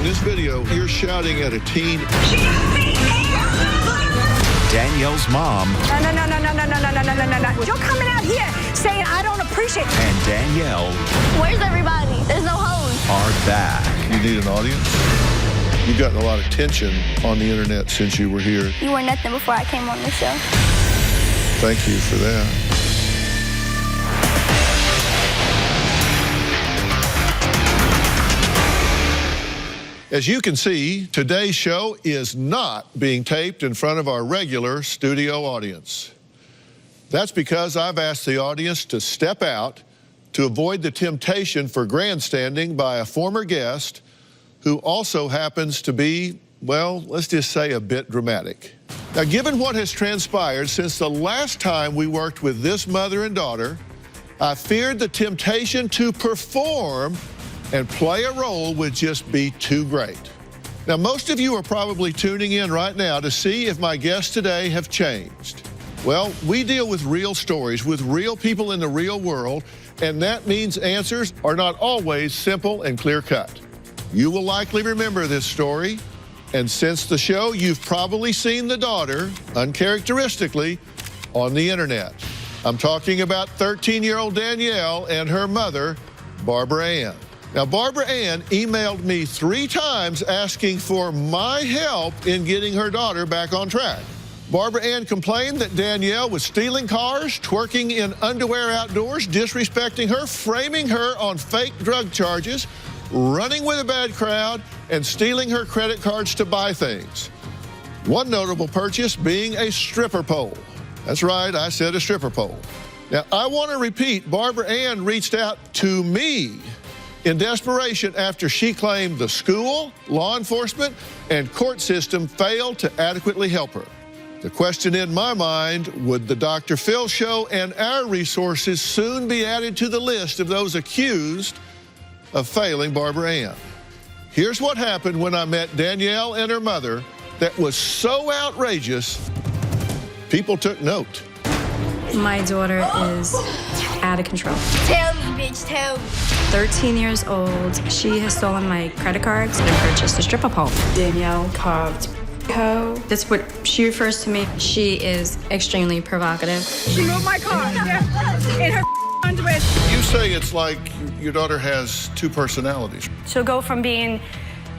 In this video, you're shouting at a teen. Danielle's mom. No. You're coming out here saying I don't appreciate it. And Danielle. Where's everybody? There's no hose. Are back. You need an audience? You've gotten a lot of attention on the internet since you were here. You were nothing before I came on the show. Thank you for that. As you can see, today's show is not being taped in front of our regular studio audience. That's because I've asked the audience to step out to avoid the temptation for grandstanding by a former guest who also happens to be, well, let's just say a bit dramatic. Now, given what has transpired since the last time we worked with this mother and daughter, I feared the temptation to perform and play a role would just be too great. Now, most of you are probably tuning in right now to see if my guests today have changed. Well, we deal with real stories, with real people in the real world, and that means answers are not always simple and clear-cut. You will likely remember this story, and since the show, you've probably seen the daughter, uncharacteristically, on the internet. I'm talking about 13-year-old Danielle and her mother, Barbara Ann. Now, Barbara Ann emailed me 3 times asking for my help in getting her daughter back on track. Barbara Ann complained that Danielle was stealing cars, twerking in underwear outdoors, disrespecting her, framing her on fake drug charges, running with a bad crowd, and stealing her credit cards to buy things. One notable purchase being a stripper pole. That's right, I said a stripper pole. Now, I want to repeat, Barbara Ann reached out to me in desperation after she claimed the school, law enforcement, and court system failed to adequately help her. The question in my mind, would the DR.PHIL show and our resources soon be added to the list of those accused of failing Barbara Ann? Here's what happened when I met Danielle and her mother that was so outrageous, people took note. My daughter is out of control. Tell me, bitch, tell me. 13 years old. She has stolen my credit cards and purchased a stripper pole. Danielle carved ho. That's what she refers to me. She is extremely provocative. She moved my car, in her underwear. You say it's like your daughter has 2 personalities. She'll go from being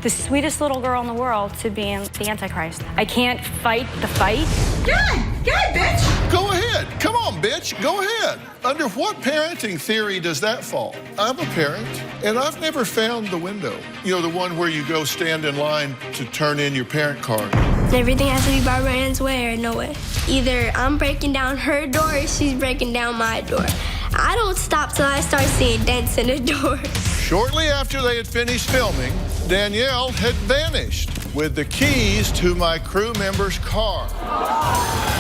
the sweetest little girl in the world to being the Antichrist. I can't fight the fight. Get in, bitch. Go ahead. Come on, bitch. Go ahead. Under what parenting theory does that fall? I'm a parent, and I've never found the window. You know, the one where you go stand in line to turn in your parent card. Everything has to be Barbara Ann's way or no way. Either I'm breaking down her door or she's breaking down my door. I don't stop till I start seeing dents in the door. Shortly after they had finished filming, Danielle had vanished with the keys to my crew member's car.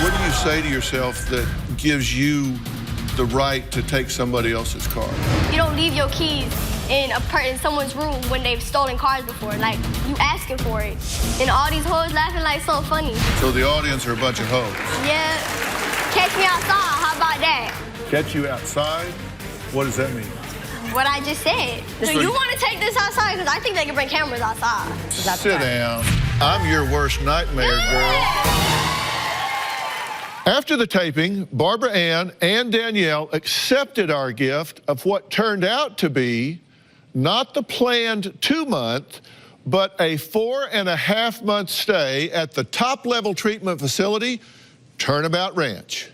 What do you say to yourself that gives you the right to take somebody else's car? You don't leave your keys in someone's room when they've stolen cars before. Like, you asking for it. And all these hoes laughing like so funny. So the audience are a bunch of hoes. Yeah. Catch me outside, how about that? Catch you outside? What does that mean? What I just said. So you want to take this outside? Because I think they can bring cameras outside. Sit down. I'm your worst nightmare, girl. After the taping, Barbara Ann and Danielle accepted our gift of what turned out to be not the planned 2-month, but a 4.5-month stay at the top-level treatment facility, Turnabout Ranch.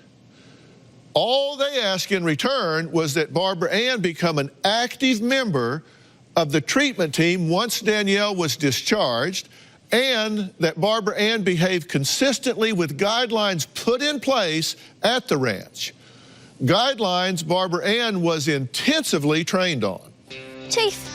All they asked in return was that Barbara Ann become an active member of the treatment team once Danielle was discharged, and that Barbara Ann behave consistently with guidelines put in place at the ranch. Guidelines Barbara Ann was intensively trained on. Chase,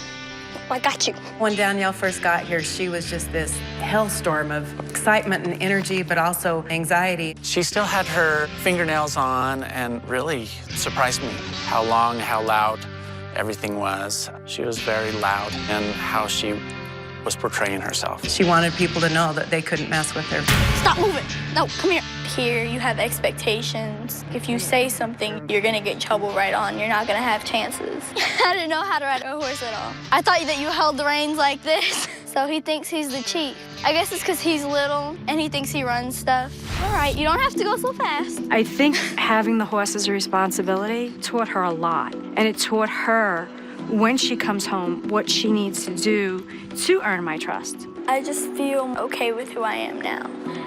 I got you. When Danielle first got here, she was just this hellstorm of excitement and energy, but also anxiety. She still had her fingernails on and really surprised me how long, how loud everything was. She was very loud in how she was portraying herself. She wanted people to know that they couldn't mess with her. Stop moving. No, come here. Here, you have expectations. If you say something, you're gonna get in trouble right on. You're not gonna have chances. I didn't know how to ride a horse at all. I thought that you held the reins like this. so he thinks he's the chief. I guess it's because he's little and he thinks he runs stuff. All right, you don't have to go so fast. I think having the horse as a responsibility taught her a lot, and it taught her when she comes home what she needs to do to earn my trust. I just feel okay with who I am now.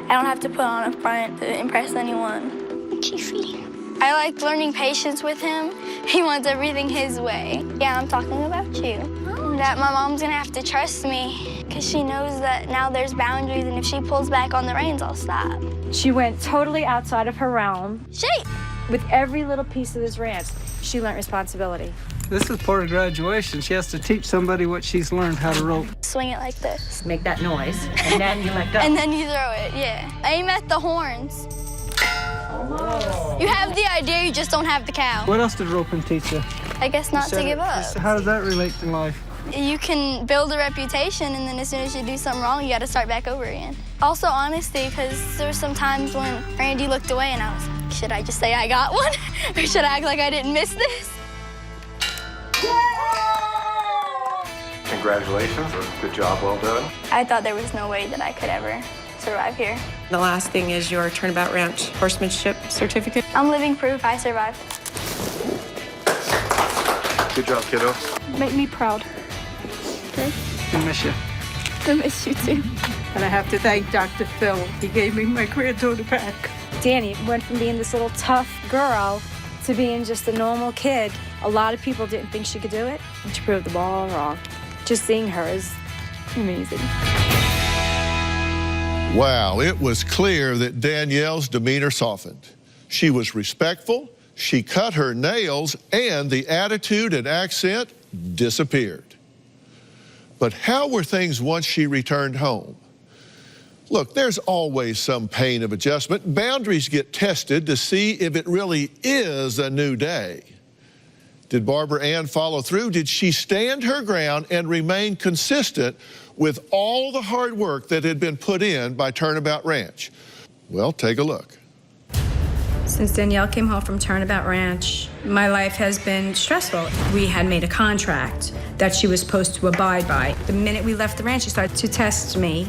I don't have to put on a front to impress anyone. Chiefy. I like learning patience with him. He wants everything his way. Yeah, I'm talking about you. That my mom's gonna have to trust me because she knows that now there's boundaries, and if she pulls back on the reins, I'll stop. She went totally outside of her realm. Shake! With every little piece of this ranch, she learned responsibility. This is part of graduation. She has to teach somebody what she's learned how to rope. Swing it like this. Make that noise, and then you let go. And then you throw it, yeah. Aim at the horns. You have the idea, you just don't have the cow. What else did roping teach you? I guess not to give up. How does that relate to life? You can build a reputation, and then as soon as you do something wrong, you got to start back over again. Also, honesty, because there were some times when Randy looked away, and I was like, should I just say I got one? Or should I act like I didn't miss this? Congratulations. Good job, well done. I thought there was no way that I could ever survive here. The last thing is your Turnabout Ranch horsemanship certificate. I'm living proof I survived. Good job, kiddo. Make me proud. Okay? I miss you. I miss you too. And I have to thank Dr. Phil. He gave me my granddaughter back. Danny went from being this little tough girl to being just a normal kid. A lot of people didn't think she could do it, and she proved them all wrong. Just seeing her is amazing. Wow, it was clear that Danielle's demeanor softened. She was respectful, she cut her nails, and the attitude and accent disappeared. But how were things once she returned home? Look, there's always some pain of adjustment. Boundaries get tested to see if it really is a new day. Did Barbara Ann follow through? Did she stand her ground and remain consistent with all the hard work that had been put in by Turnabout Ranch? Well, take a look. Since Danielle came home from Turnabout Ranch, my life has been stressful. We had made a contract that she was supposed to abide by. The minute we left the ranch, she started to test me.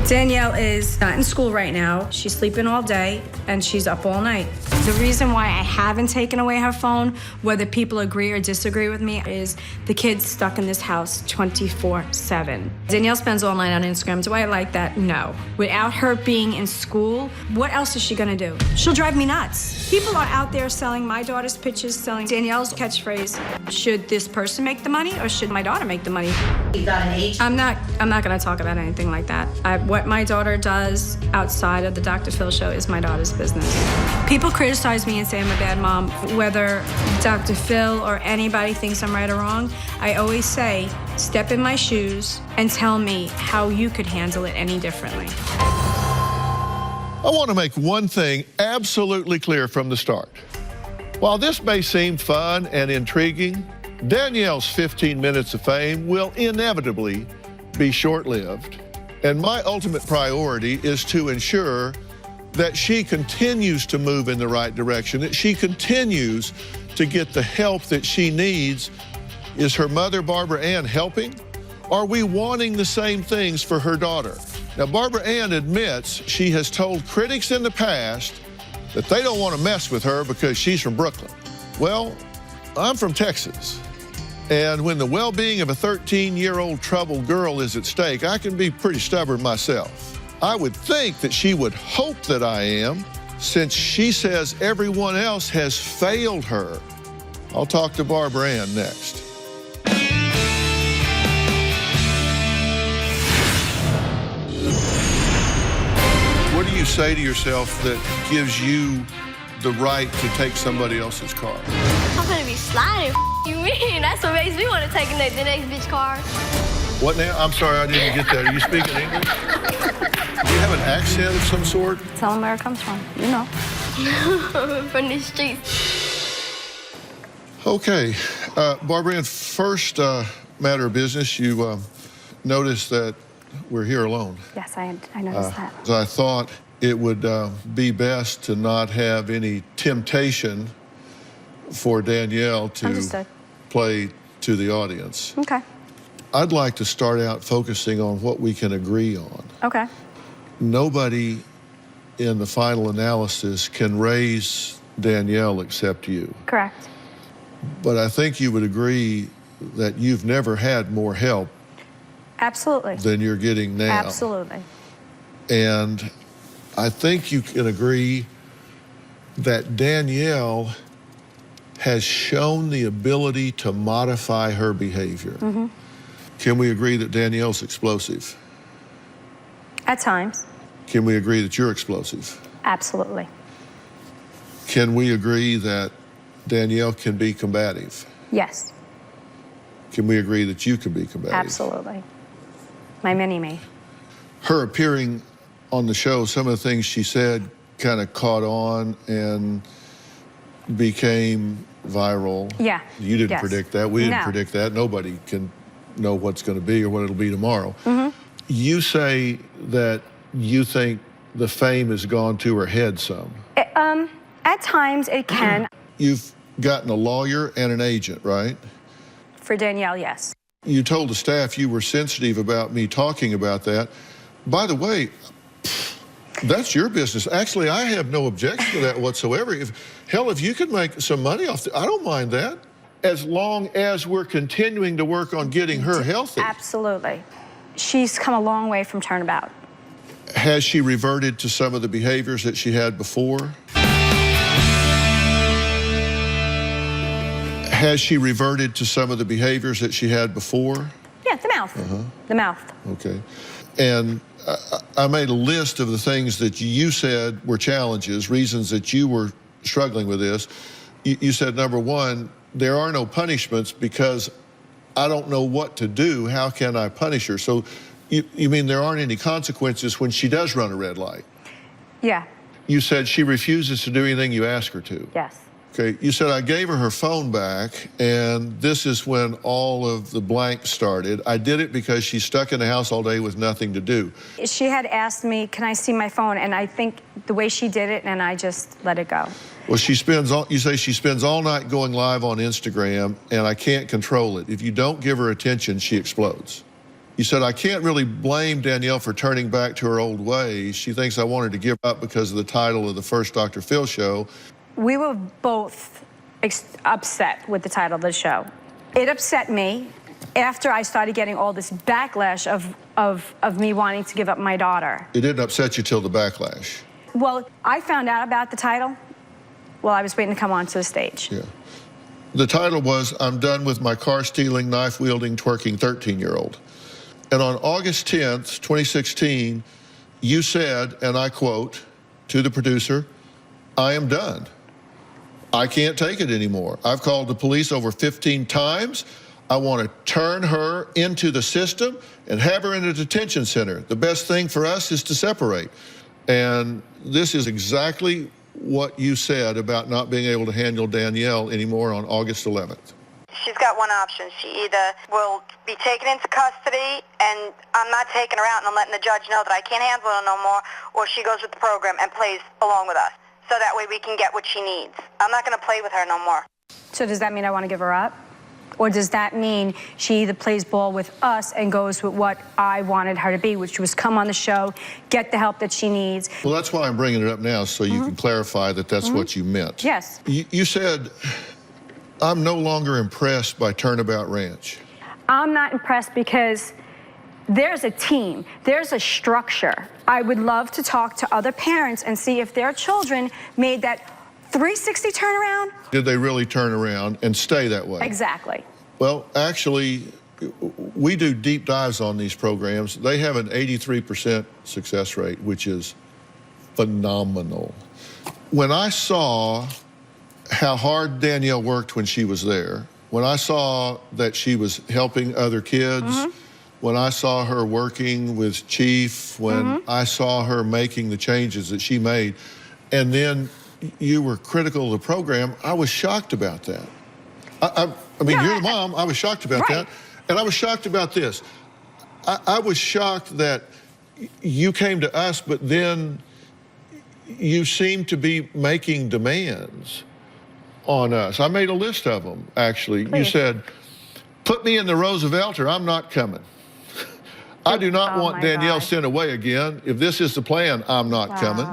Danielle is not in school right now. She's sleeping all day, and she's up all night. The reason why I haven't taken away her phone, whether people agree or disagree with me, is the kid's stuck in this house 24/7. Danielle spends all night on Instagram. Do I like that? No. Without her being in school, what else is she gonna do? She'll drive me nuts. People are out there selling my daughter's pictures, selling Danielle's catchphrase. Should this person make the money, or should my daughter make the money? I'm not gonna talk about anything like that. What my daughter does outside of the DR.PHIL show is my daughter's business. People criticize me and say I'm a bad mom. Whether Dr. Phil or anybody thinks I'm right or wrong, I always say, step in my shoes and tell me how you could handle it any differently. I want to make one thing absolutely clear from the start. While this may seem fun and intriguing, Danielle's 15 minutes of fame will inevitably be short-lived. And my ultimate priority is to ensure that she continues to move in the right direction, that she continues to get the help that she needs. Is her mother, Barbara Ann, helping? Are we wanting the same things for her daughter? Now, Barbara Ann admits she has told critics in the past that they don't want to mess with her because she's from Brooklyn. Well, I'm from Texas. And when the well-being of a 13-year-old troubled girl is at stake, I can be pretty stubborn myself. I would think that she would hope that I am, since she says everyone else has failed her. I'll talk to Barbara Ann next. What do you say to yourself that gives you the right to take somebody else's car? I'm gonna be sliding. You mean? That's what makes me want to take the next bitch car. What now? I'm sorry, I didn't get that. Are you speaking English? Do you have an accent of some sort? Tell them where it comes from, you know. From the streets. Okay, Barbara Ann, first matter of business, you noticed that we're here alone. Yes, I noticed that. I thought it would be best to not have any temptation for Danielle to Understood. play to the audience. Okay. I'd like to start out focusing on what we can agree on. Okay. Nobody in the final analysis can raise Danielle except you. Correct. But I think you would agree that you've never had more help Absolutely. than you're getting now. Absolutely. And I think you can agree that Danielle has shown the ability to modify her behavior. Mm-hmm. Can we agree that Danielle's explosive? At times. Can we agree that you're explosive? Absolutely. Can we agree that Danielle can be combative? Yes. Can we agree that you can be combative? Absolutely. My mini-me. Her appearing on the show, some of the things she said kind of caught on and became viral. Yeah. You didn't Yes. predict that. We didn't No. predict that. Nobody can know what's going to be or what it'll be tomorrow. Mm-hmm. You say that you think the fame has gone to her head some. At times it can. You've gotten a lawyer and an agent, right? For Danielle, yes. You told the staff you were sensitive about me talking about that. By the way, that's your business. Actually, I have no objection to that whatsoever. If you could make some money off it, I don't mind that, as long as we're continuing to work on getting her healthy. Absolutely. She's come a long way from Turnabout. Has she reverted to some of the behaviors that she had before? Has she reverted to some of the behaviors that she had before? Yeah, the mouth. The mouth. Okay. And I made a list of the things that you said were challenges, reasons that you were struggling with this. You said, number one, there are no punishments because I don't know what to do. How can I punish her? So you mean there aren't any consequences when she does run a red light? Yeah. You said she refuses to do anything you ask her to. Yes. Okay, you said I gave her phone back, and this is when all of the blank started. I did it because she's stuck in the house all day with nothing to do. She had asked me, can I see my phone? And I think the way she did it, and I just let it go. Well, you say she spends all night going live on Instagram, and I can't control it. If you don't give her attention, she explodes. You said, I can't really blame Danielle for turning back to her old ways. She thinks I wanted to give up because of the title of the first Dr.PHIL show. We were both upset with the title of the show. It upset me after I started getting all this backlash of me wanting to give up my daughter. It didn't upset you till the backlash. Well, I found out about the title while I was waiting to come onto the stage. Yeah. The title was, I'm done with my car-stealing, knife-wielding, twerking 13-year-old. And on August 10th, 2016, you said, and I quote, to the producer, I am done. I can't take it anymore. I've called the police over 15 times. I want to turn her into the system and have her in a detention center. The best thing for us is to separate. And this is exactly what you said about not being able to handle Danielle anymore on August 11th. She's got one option. She either will be taken into custody, and I'm not taking her out and I'm letting the judge know that I can't handle her no more, or she goes with the program and plays along with us. So that way we can get what she needs. I'm not going to play with her no more. So does that mean I want to give her up? Or does that mean she either plays ball with us and goes with what I wanted her to be, which was come on the show, get the help that she needs? Well, that's why I'm bringing it up now, so you can clarify that that's what you meant. Yes. You said, I'm no longer impressed by Turnabout Ranch. I'm not impressed because there's a team, there's a structure. I would love to talk to other parents and see if their children made that 360 turnaround. Did they really turn around and stay that way? Exactly. Well, actually, we do deep dives on these programs. They have an 83% success rate, which is phenomenal. When I saw how hard Danielle worked when she was there, when I saw that she was helping other kids, when I saw her working with Chief, when I saw her making the changes that she made, and then you were critical of the program, I was shocked about that. I mean, you're the mom, I was shocked about that. And I was shocked about this. I was shocked that you came to us, but then you seemed to be making demands on us. I made a list of them, actually. Please. You said, Put me in the Roosevelt or I'm not coming. I do not want Danielle sent away again. If this is the plan, I'm not coming.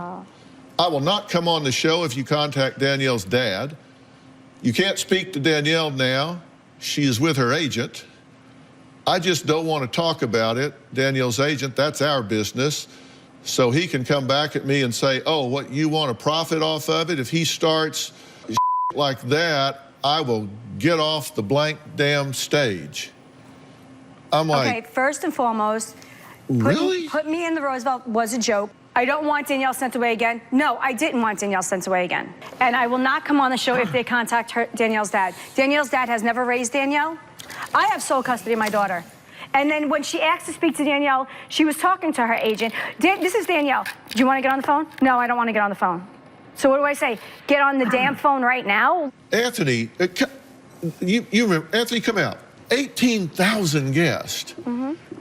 I will not come on the show if you contact Danielle's dad. You can't speak to Danielle now. She is with her agent. I just don't want to talk about it. Danielle's agent, that's our business. So he can come back at me and say, oh, what, you want to profit off of it? If he starts like that, I will get off the blank damn stage. I'm like, okay, first and foremost, really? Put me in the Roosevelt was a joke. I don't want Danielle sent away again. No, I didn't want Danielle sent away again. And I will not come on the show if they contact Danielle's dad. Danielle's dad has never raised Danielle. I have sole custody of my daughter. And then when she asked to speak to Danielle, she was talking to her agent. This is Danielle. Do you want to get on the phone? No, I don't want to get on the phone. So what do I say? Get on the damn phone right now? Anthony, you remember, Anthony, come out. 18,000 guests.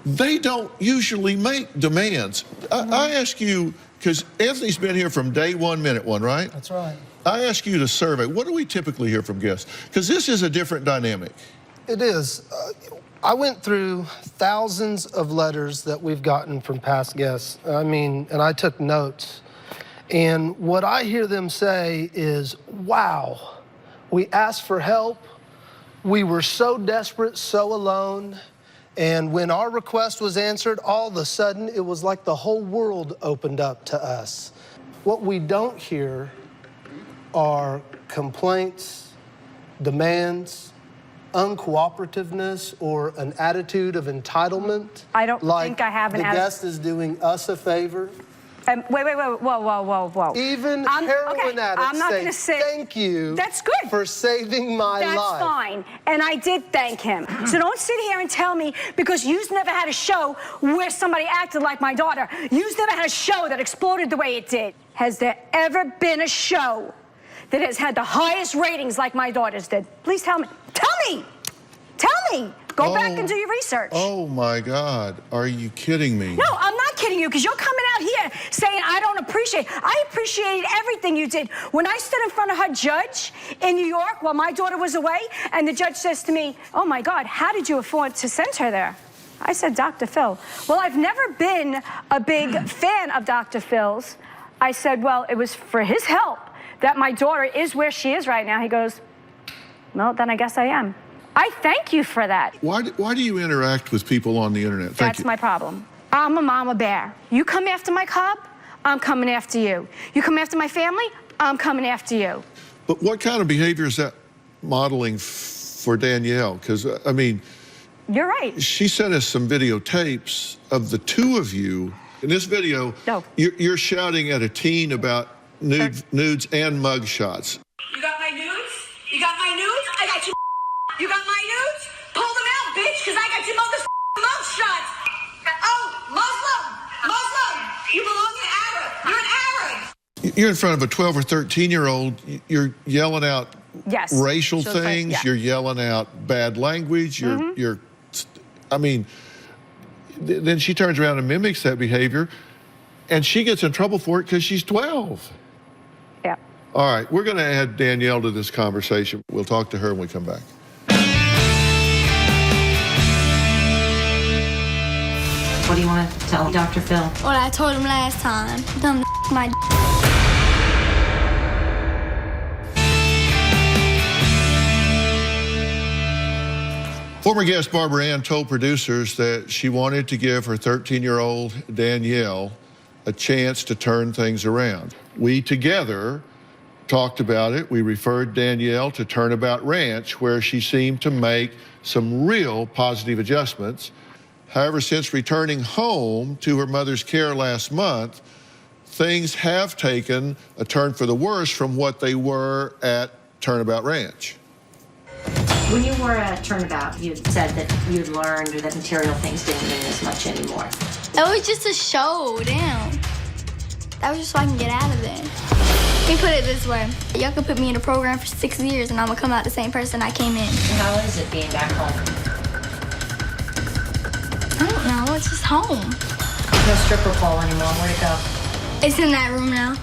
They don't usually make demands. I ask you, because Anthony's been here from day one, minute one, right? That's right. I ask you to survey. What do we typically hear from guests? Because this is a different dynamic. It is. I went through thousands of letters that we've gotten from past guests. I mean, and I took notes. And what I hear them say is, wow, we asked for help. We were so desperate, so alone. And when our request was answered, all of a sudden, it was like the whole world opened up to us. What we don't hear are complaints, demands, uncooperativeness, or an attitude of entitlement. I don't think I have an attitude. The guest is doing us a favor. Wait, whoa. Even heroin addicts say thank you. That's good. For saving my life. That's fine, and I did thank him. So don't sit here and tell me, because you've never had a show where somebody acted like my daughter. You've never had a show that exploded the way it did. Has there ever been a show that has had the highest ratings like my daughter's did? Please tell me. Tell me. Go back and do your research. Oh, my God. Are you kidding me? No, I'm not kidding you, because you're coming out here saying I don't appreciate. I appreciated everything you did. When I stood in front of her judge in New York while my daughter was away, and the judge says to me, oh, my God, how did you afford to send her there? I said, Dr. Phil. Well, I've never been a big fan of Dr. Phil's. I said, well, it was for his help that my daughter is where she is right now. He goes, well, then I guess I am. I thank you for that. Why do you interact with people on the internet? That's my problem. I'm a mama bear. You come after my cub, I'm coming after you. You come after my family, I'm coming after you. But what kind of behavior is that modeling for Danielle? Because, I mean... You're right. She sent us some videotapes of the two of you. In this video, you're shouting at a teen about nudes and mug shots. You got my nudes? You got my nudes? I got you. You got my nudes? Pull them out, bitch, because I got your mug shots. Oh, Muslim. You belong in Arab. You're an Arab. You're in front of a 12 or 13-year-old. You're yelling out racial things. You're yelling out bad language. You're, I mean, then she turns around and mimics that behavior, and she gets in trouble for it because she's 12. Yeah. All right, we're going to add Danielle to this conversation. We'll talk to her when we come back. What do you want to tell Dr. Phil? What I told him last time. Dumb my Former guest Barbara Ann told producers that she wanted to give her 13-year-old Danielle a chance to turn things around. We together talked about it. We referred Danielle to Turnabout Ranch, where she seemed to make some real positive adjustments. However, since returning home to her mother's care last month, things have taken a turn for the worse from what they were at Turnabout Ranch. When you were at Turnabout, you said that you'd learned that material things didn't mean as much anymore. That was just a show, damn. That was just so I can get out of there. Let me put it this way. Y'all could put me in a program for 6 years and I'm gonna come out the same person I came in. How is it being back home? I don't know, it's just home. No stripper pole anymore, where'd it go? It's in that room now.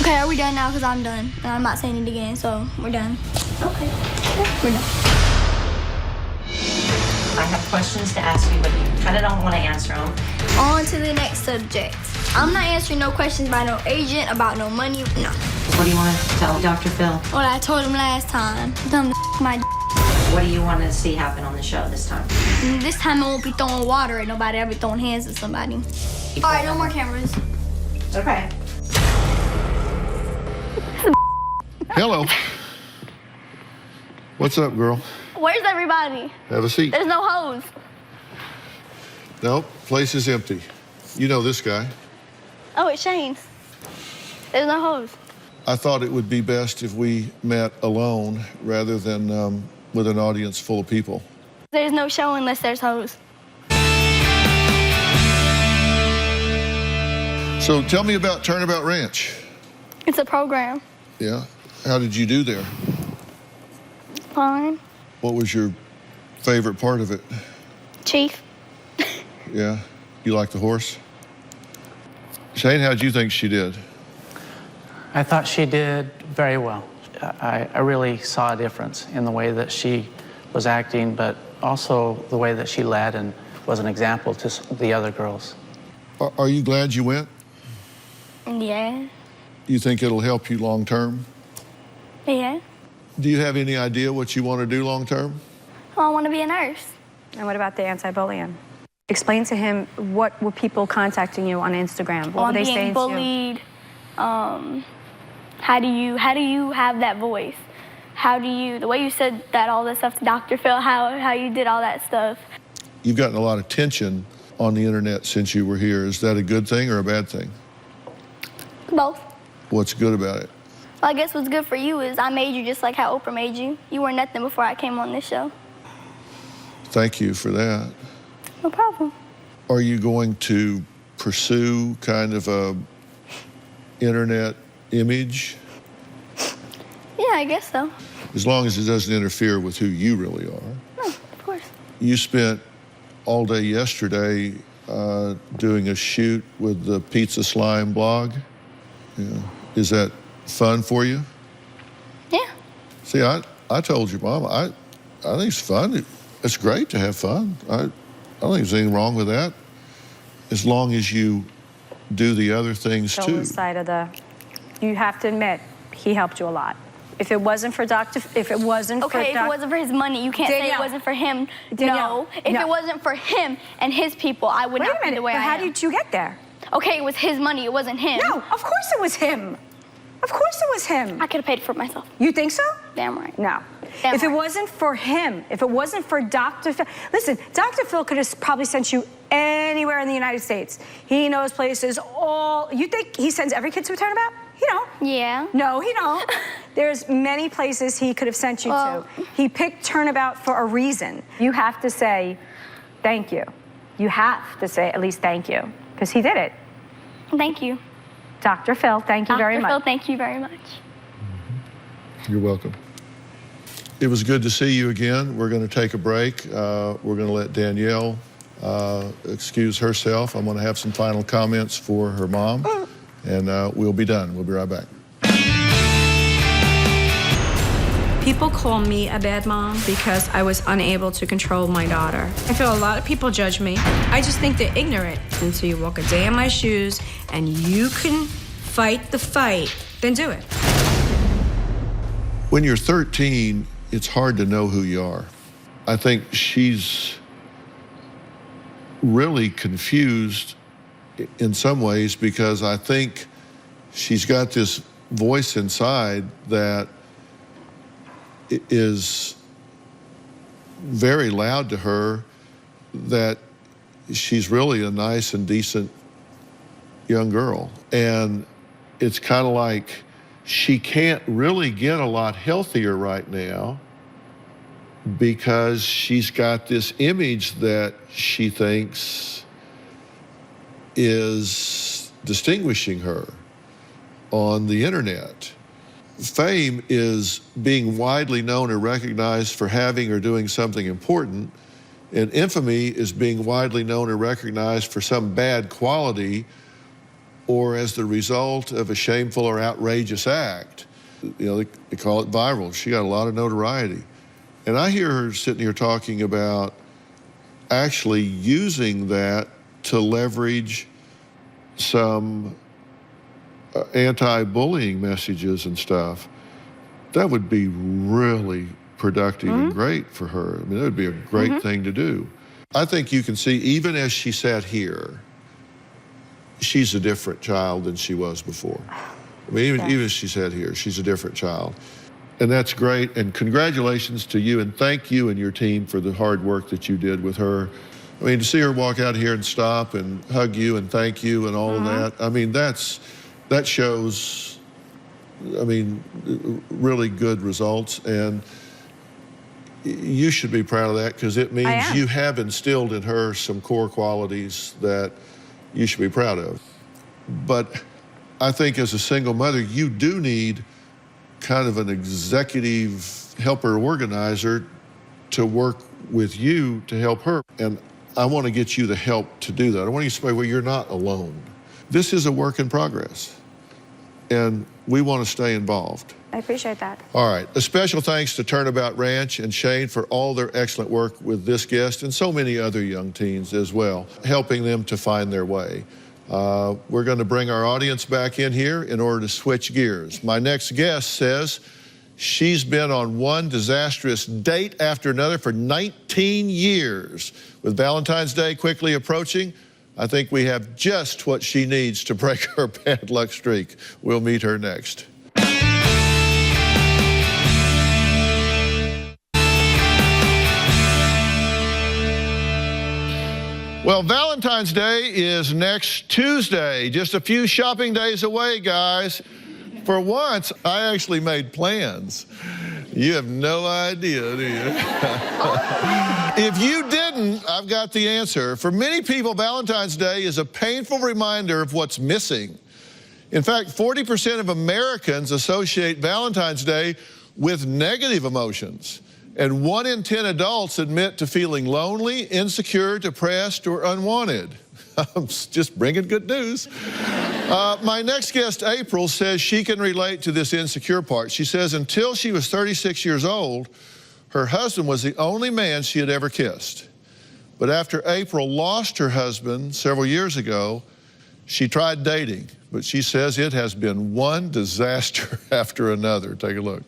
Okay, are we done now? Because I'm done. And I'm not saying it again, so we're done. Okay. We're done. I have questions to ask you, but you kind of don't want to answer them. On to the next subject. I'm not answering no questions by no agent about no money. No. What do you want to tell Dr. Phil? What I told him last time. Tell him to my What do you want to see happen on the show this time? This time I won't be throwing water at nobody. I'll be throwing hands at somebody. All right, no more cameras. Okay. Hello. What's up, girl? Where's everybody? Have a seat. There's no hose. No, place is empty. You know this guy. Oh, it's Shane's. There's no hose. I thought it would be best if we met alone rather than with an audience full of people. There's no show unless there's hose. So tell me about Turnabout Ranch. It's a program. Yeah? How did you do there? Fine. What was your favorite part of it? Chief. Yeah? You like the horse? Shane, how'd you think she did? I thought she did very well. I really saw a difference in the way that she was acting, but also the way that she led and was an example to the other girls. Are you glad you went? Yeah. You think it'll help you long term? Yeah. Do you have any idea what you want to do long term? Well, I want to be a nurse. And what about the anti-bullying? Explain to him, what were people contacting you on Instagram? What were they saying to you? Being bullied. How do you have that voice? The way you said that, all that stuff to Dr. Phil, how you did all that stuff. You've gotten a lot of attention on the internet since you were here. Is that a good thing or a bad thing? Both. What's good about it? Well, I guess what's good for you is I made you just like how Oprah made you. You were nothing before I came on this show. Thank you for that. No problem. Are you going to pursue kind of a internet image? Yeah, I guess so. As long as it doesn't interfere with who you really are. No, of course. You spent all day yesterday doing a shoot with the Pizza Slime blog. Yeah. Is that fun for you? Yeah. See, I told you, Mom, I think it's fun. It's great to have fun. I don't think there's anything wrong with that, as long as you do the other things too. You have to admit, he helped you a lot. If it wasn't for if it wasn't for his money, you can't say it wasn't for him. No. If it wasn't for him and his people, I would not be the way I am. How did you get there? Okay, it was his money, it wasn't him. No, of course it was him. Of course it was him. I could have paid for it myself. You think so? Damn right. No. Damn if right. it wasn't for him, if it wasn't for Dr. Phil, listen, Dr. Phil could have probably sent you anywhere in the United States. He knows places you think he sends every kid to a Turnabout? He don't. Yeah. No, he don't. There's many places he could have sent you to. He picked Turnabout for a reason. You have to say thank you. You have to say at least thank you, because he did it. Thank you. Dr. Phil, thank you very much. Dr. Phil, thank you very much. You're welcome. It was good to see you again. We're going to take a break. We're going to let Danielle excuse herself. I'm going to have some final comments for her mom, and we'll be done. We'll be right back. People call me a bad mom because I was unable to control my daughter. I feel a lot of people judge me. I just think they're ignorant. Until you walk a day in my shoes and you can fight the fight, then do it. When you're 13, it's hard to know who you are. I think she's really confused in some ways, because I think she's got this voice inside that is very loud to her, that she's really a nice and decent young girl. And it's kind of like she can't really get a lot healthier right now because she's got this image that she thinks is distinguishing her on the internet. Fame is being widely known or recognized for having or doing something important, and infamy is being widely known or recognized for some bad quality or as the result of a shameful or outrageous act. You know, they call it viral. She got a lot of notoriety. And I hear her sitting here talking about actually using that to leverage some anti-bullying messages and stuff, that would be really productive and great for her. I mean, that would be a great thing to do. I think you can see, even as she sat here, she's a different child than she was before. I mean, even as she sat here, she's a different child. And that's great, and congratulations to you, and thank you and your team for the hard work that you did with her. I mean, to see her walk out here and stop and hug you and thank you and all of that, I mean, that shows, I mean, really good results, and you should be proud of that, because it means you have instilled in her some core qualities that you should be proud of. But I think as a single mother, you do need kind of an executive helper organizer to work with you to help her. And I want to get you the help to do that. I want you to say, well, you're not alone. This is a work in progress, and we want to stay involved. I appreciate that. All right, a special thanks to Turnabout Ranch and Shane for all their excellent work with this guest and so many other young teens as well, helping them to find their way. We're going to bring our audience back in here in order to switch gears. My next guest says she's been on one disastrous date after another for 19 years. With Valentine's Day quickly approaching, I think we have just what she needs to break her bad luck streak. We'll meet her next. Well, Valentine's Day is next Tuesday, just a few shopping days away, guys. For once, I actually made plans. You have no idea, do you? If you didn't, I've got the answer. For many people, Valentine's Day is a painful reminder of what's missing. In fact, 40% of Americans associate Valentine's Day with negative emotions. And 1 in 10 adults admit to feeling lonely, insecure, depressed, or unwanted. I'm just bringing good news. My next guest, April, says she can relate to this insecure part. She says until she was 36 years old, her husband was the only man she had ever kissed. But after April lost her husband several years ago, she tried dating. But she says it has been one disaster after another. Take a look.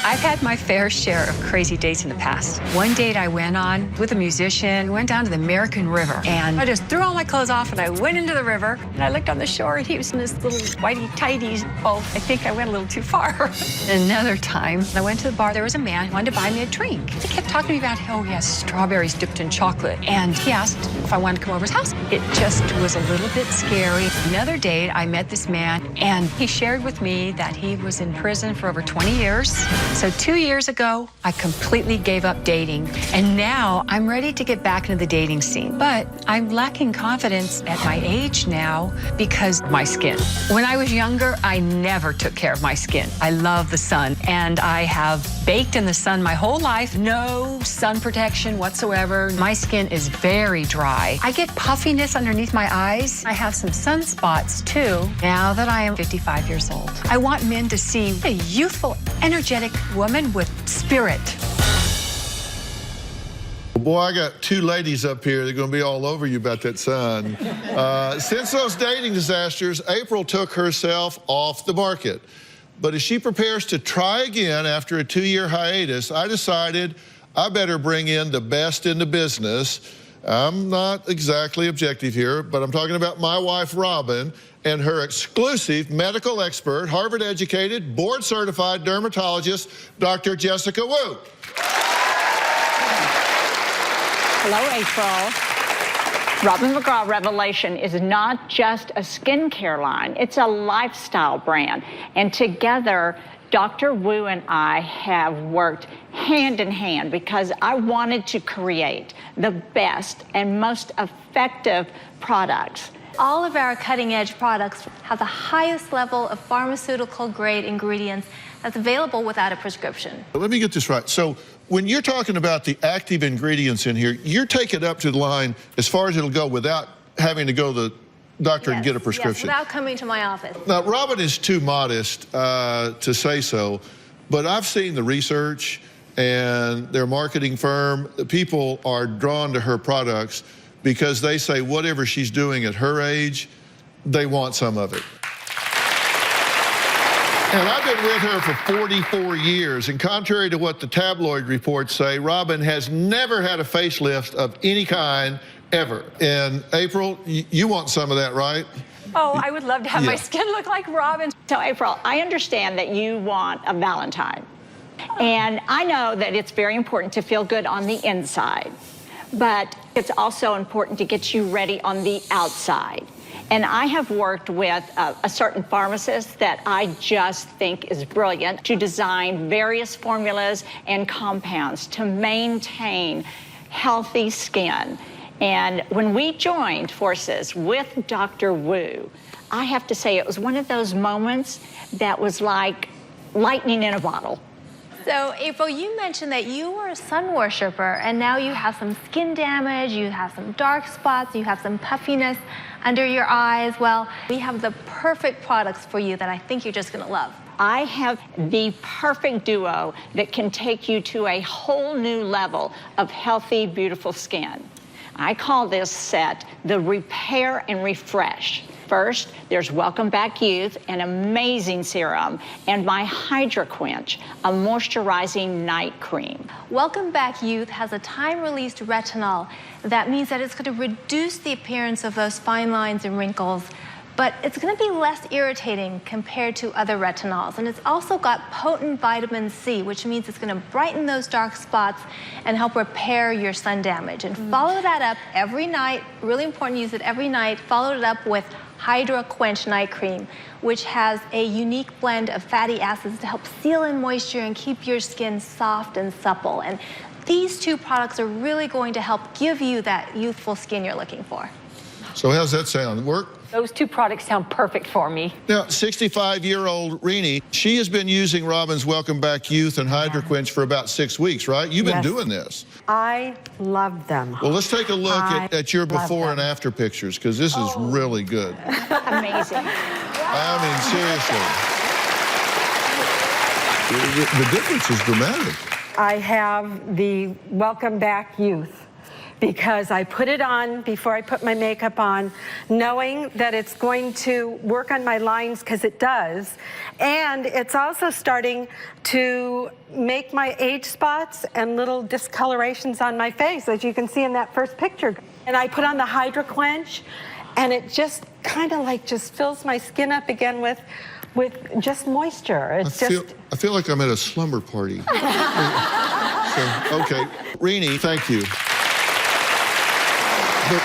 I've had my fair share of crazy dates in the past. One date I went on with a musician, we went down to the American River, and I just threw all my clothes off and I went into the river, and I looked on the shore and he was in this little whitey-tighty. Oh, I think I went a little too far. Another time, I went to the bar, there was a man who wanted to buy me a drink. He kept talking to me about how he has strawberries dipped in chocolate, and he asked if I wanted to come over to his house. It just was a little bit scary. Another date, I met this man, and he shared with me that he was in prison for over 20 years. So 2 years ago, I completely gave up dating, and now I'm ready to get back into the dating scene. But I'm lacking confidence at my age now because of my skin. When I was younger, I never took care of my skin. I love the sun, and I have baked in the sun my whole life. No sun protection whatsoever. My skin is very dry. I get puffiness underneath my eyes. I have some sunspots too, now that I am 55 years old. I want men to see a youthful, energetic woman with spirit. Boy, I got two ladies up here. They're going to be all over you about that sun. Since those dating disasters, April took herself off the market. But as she prepares to try again after a 2-year hiatus, I decided I better bring in the best in the business. I'm not exactly objective here, but I'm talking about my wife, Robin, and her exclusive medical expert, Harvard-educated, board-certified dermatologist, Dr. Jessica Wu. Hello, April. Robin McGraw Revelation is not just a skincare line, it's a lifestyle brand. And together, Dr. Wu and I have worked hand in hand because I wanted to create the best and most effective products. All of our cutting-edge products have the highest level of pharmaceutical-grade ingredients that's available without a prescription. Let me get this right. So when you're talking about the active ingredients in here, you're taking it up to the line as far as it'll go without having to go to the doctor and get a prescription. Yes, without coming to my office. Now, Robin is too modest to say so, but I've seen the research, and their marketing firm, people are drawn to her products because they say whatever she's doing at her age, they want some of it. And I've been with her for 44 years, and contrary to what the tabloid reports say, Robin has never had a facelift of any kind ever. And April, you want some of that, right? Oh, I would love to have my skin look like Robin. So, April, I understand that you want a Valentine. And I know that it's very important to feel good on the inside, but it's also important to get you ready on the outside. And I have worked with a certain pharmacist that I just think is brilliant to design various formulas and compounds to maintain healthy skin. And when we joined forces with Dr. Wu, I have to say it was one of those moments that was like lightning in a bottle. So, April, you mentioned that you were a sun worshiper, and now you have some skin damage, you have some dark spots, you have some puffiness under your eyes. Well, we have the perfect products for you that I think you're just going to love. I have the perfect duo that can take you to a whole new level of healthy, beautiful skin. I call this set the Repair and Refresh. First, there's Welcome Back Youth, an amazing serum, and my Hydra Quench, a moisturizing night cream. Welcome Back Youth has a time-released retinol. That means that it's going to reduce the appearance of those fine lines and wrinkles, but it's going to be less irritating compared to other retinols. And it's also got potent vitamin C, which means it's going to brighten those dark spots and help repair your sun damage. And follow that up every night. Really important to use it every night. Follow it up with Hydra Quench Night Cream, which has a unique blend of fatty acids to help seal in moisture and keep your skin soft and supple. And these two products are really going to help give you that youthful skin you're looking for. So how's that sound? Work? Those two products sound perfect for me. Now, 65-year-old Rini, she has been using Robin's Welcome Back Youth and Hydra Quench for about 6 weeks, right? You've been doing this. I love them. Well, let's take a look at your before and after pictures, because this is really good. Amazing. I mean, seriously. The difference is dramatic. I have the Welcome Back Youth because I put it on before I put my makeup on, knowing that it's going to work on my lines, because it does. And it's also starting to make my age spots and little discolorations on my face, as you can see in that first picture. And I put on the Hydra Quench, and it just kind of like just fills my skin up again with just moisture. I feel like I'm at a slumber party. Okay, Rini, thank you. But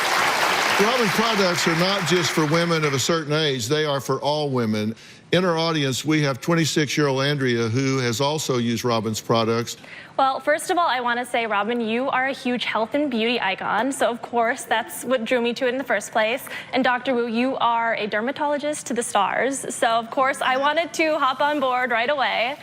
Robin products are not just for women of a certain age, they are for all women. In our audience, we have 26-year-old Andrea, who has also used Robin's products. Well, first of all, I want to say, Robin, you are a huge health and beauty icon. So, of course, that's what drew me to it in the first place. And Dr. Wu, you are a dermatologist to the stars. So, of course, I wanted to hop on board right away.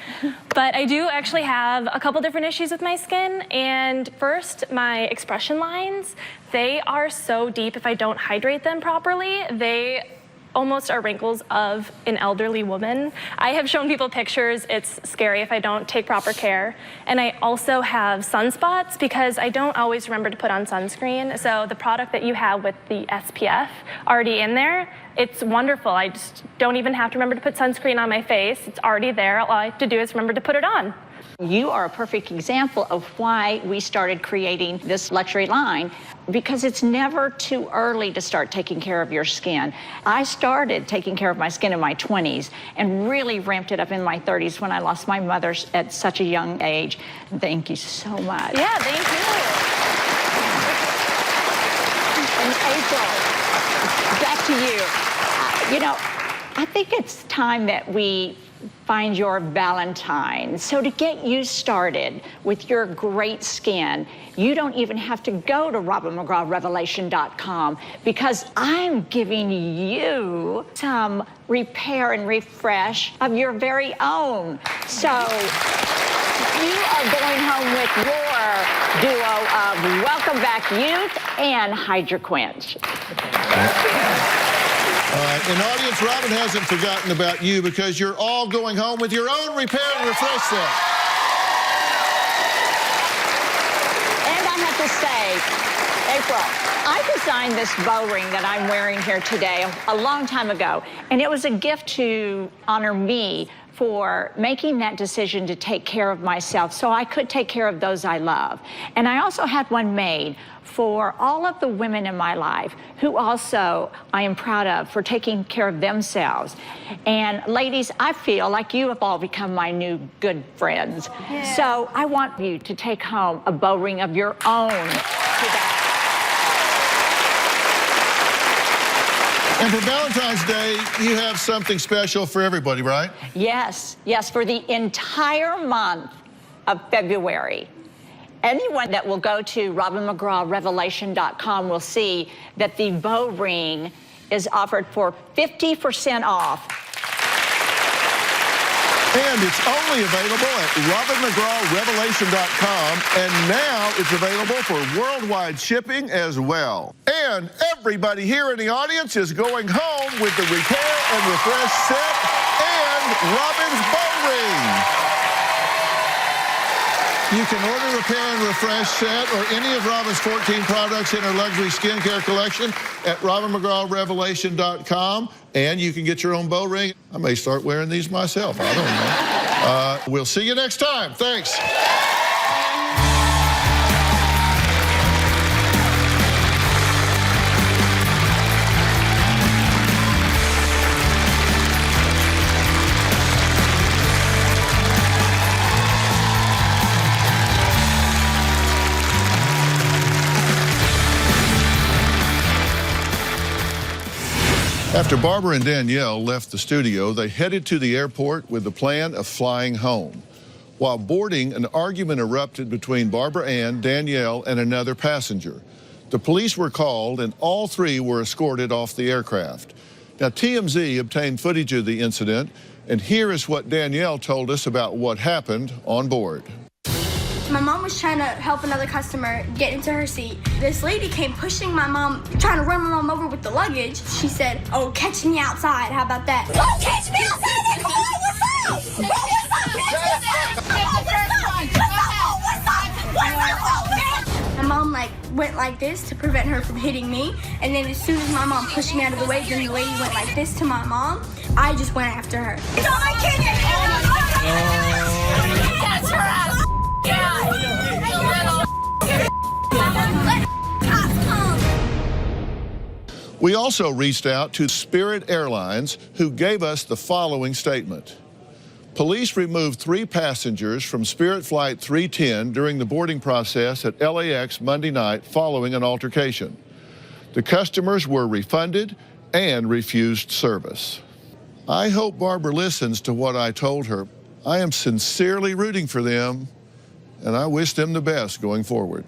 But I do actually have a couple different issues with my skin. And first, my expression lines, they are so deep if I don't hydrate them properly. They almost are wrinkles of an elderly woman. I have shown people pictures. It's scary if I don't take proper care. And I also have sunspots because I don't always remember to put on sunscreen. So the product that you have with the SPF already in there, it's wonderful. I just don't even have to remember to put sunscreen on my face. It's already there. All I have to do is remember to put it on. You are a perfect example of why we started creating this luxury line, because it's never too early to start taking care of your skin. I started taking care of my skin in my 20s and really ramped it up in my 30s when I lost my mother at such a young age. Thank you so much. Yeah, thank you. And April, back to you. You know, I think it's time that we find your Valentine. So to get you started with your great skin, you don't even have to go to robinmcgrawrevelation.com, because I'm giving you some repair and refresh of your very own. So you are going home with your duo of Welcome Back Youth and Hydra Quench. And audience, Robin hasn't forgotten about you, because you're all going home with your own Repair and Refresh set. Well, I designed this bow ring that I'm wearing here today a long time ago, and it was a gift to honor me for making that decision to take care of myself so I could take care of those I love. And I also had one made for all of the women in my life who also I am proud of for taking care of themselves. And ladies, I feel like you have all become my new good friends. Yeah. So I want you to take home a bow ring of your own today. And for Valentine's Day, you have something special for everybody, right? Yes, yes, for the entire month of February. Anyone that will go to RobinMcGrawRevelation.com will see that the bow ring is offered for 50% off. And it's only available at RobinMcGrawRevelation.com, and now it's available for worldwide shipping as well. And everybody here in the audience is going home with the Repair and Refresh set and Robin's bow ring. You can order Repair and Refresh set or any of Robin's 14 products in her luxury skincare collection at RobinMcGrawRevelation.com, and you can get your own bow ring. I may start wearing these myself. I don't know. We'll see you next time. Thanks. After Barbara and Danielle left the studio, they headed to the airport with the plan of flying home. While boarding, an argument erupted between Barbara Ann, Danielle, and another passenger. The police were called, and all three were escorted off the aircraft. Now, TMZ obtained footage of the incident, and here is what Danielle told us about what happened on board. My mom was trying to help another customer get into her seat. This lady came pushing my mom, trying to run my mom over with the luggage. She said, "Oh, catch me outside. How about that?" "Oh, catch me outside! Then come on, what's up? What's up? My mom went like this to prevent her from hitting me, and then as soon as my mom pushed me out of the way, then the lady went like this to my mom. I just went after her. It's all my kid! Catch her ass! We also reached out to Spirit Airlines, who gave us the following statement. Police removed 3 passengers from Spirit Flight 310 during the boarding process at LAX Monday night following an altercation. The customers were refunded and refused service. I hope Barbara listens to what I told her. I am sincerely rooting for them, and I wish them the best going forward.